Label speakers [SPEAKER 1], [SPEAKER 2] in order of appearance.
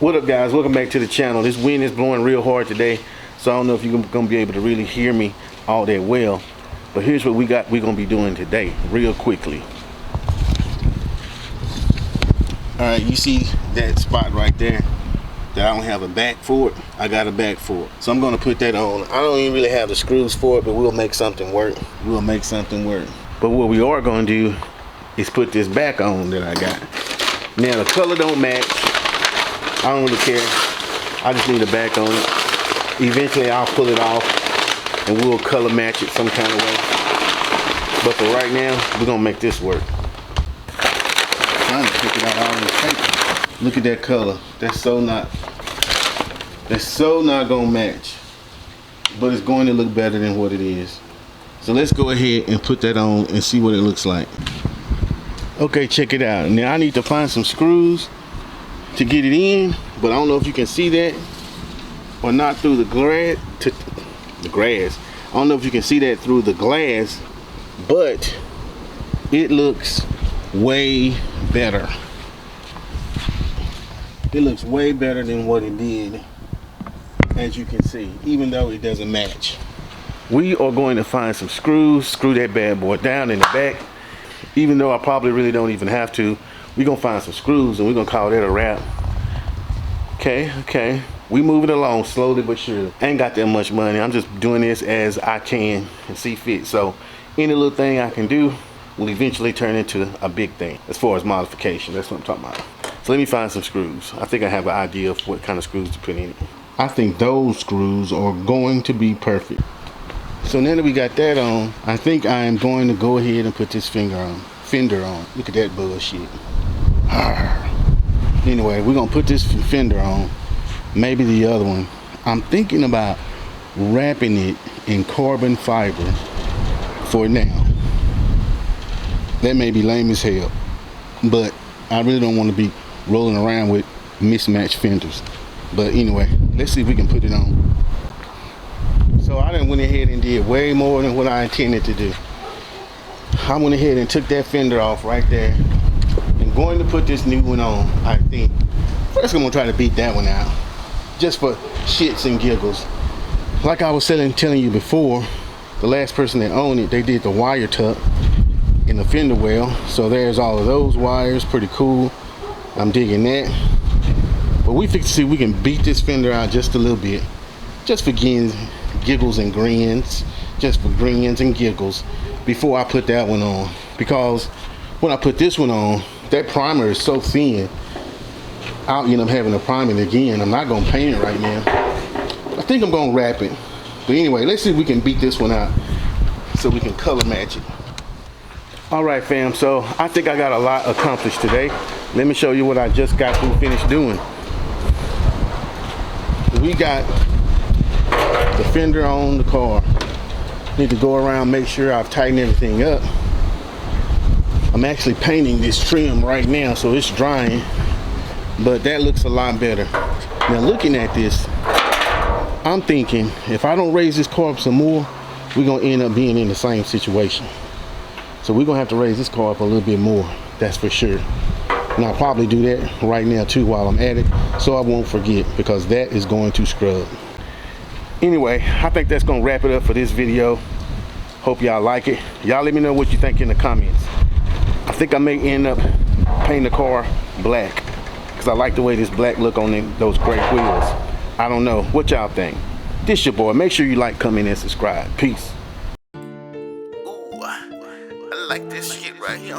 [SPEAKER 1] What up, guys? Welcome back to the channel. This wind is blowing real hard today, so I don't know if you're gonna be able to really hear me all that well, but here's what we're gonna be doing today real quickly. All right, you see that spot right there that I don't have a back for it? I got a back for it, so I'm gonna put that on. I don't even really have the screws for it, but we'll make something work. But what we are gonna do is put this back on that I got. Now the color don't match. I don't really care. I just need a back on it. Eventually I'll pull it off and we'll color match it some kind of way. But for right now, we're gonna make this work. I'm trying to pick it out all this paper. Look at that color. That's so not gonna match. But it's going to look better than what it is. So let's go ahead and put that on and see what it looks like. Okay, check it out. Now I need to find some screws to get it in, but I don't know if you can see that or not through the grass. I don't know if you can see that through the glass, but it looks way better. It looks way better than what it did, as you can see, even though it doesn't match. We are going to find some screws, screw that bad boy down in the back. Even though I probably really don't even have to, we're gonna find some screws and we're gonna call that a wrap. Okay. We moving along slowly but surely. I ain't got that much money. I'm just doing this as I can and see fit. So any little thing I can do will eventually turn into a big thing as far as modification. That's what I'm talking about. So let me find some screws. I think I have an idea of what kind of screws to put in it. I think those screws are going to be perfect. So now that we got that on, I think I am going to go ahead and put this Fender on. Look at that bullshit. Anyway, we're gonna put this Fender on, maybe the other one. I'm thinking about wrapping it in carbon fiber for now. That may be lame as hell, but I really don't want to be rolling around with mismatched fenders. But anyway, let's see if we can put it on. So I done went ahead and did way more than what I intended to do. I went ahead and took that fender off right there. And going to put this new one on, I think. First I'm gonna try to beat that one out. Just for shits and giggles. Like I was telling you before, the last person that owned it, they did the wire tuck in the fender well. So there's all of those wires, pretty cool. I'm digging that. But we fix to see if we can beat this fender out just a little bit. Just for giggles and grins, just for grins and giggles, before I put that one on. Because when I put this one on, that primer is so thin, I'll end up having to prime it again. I'm not gonna paint it right now. I think I'm gonna wrap it. But anyway, let's see if we can beat this one out so we can color match it. All right, fam, so I think I got a lot accomplished today. Let me show you what I just got through finished doing. We got the fender on the car. Need to go around, make sure I've tightened everything up. I'm actually painting this trim right now, so it's drying, but that looks a lot better. Now looking at this, I'm thinking if I don't raise this car up some more, we're gonna end up being in the same situation. So we're gonna have to raise this car up a little bit more, that's for sure. And I'll probably do that right now too while I'm at it, so I won't forget, because that is going to scrub. Anyway, I think that's gonna wrap it up for this video. Hope y'all like it. Y'all let me know what you think in the comments. I think I may end up painting the car black, because I like the way this black look on those gray wheels. I don't know. What y'all think? This your boy. Make sure you like, comment, and subscribe. Peace. Ooh, I like this shit right here.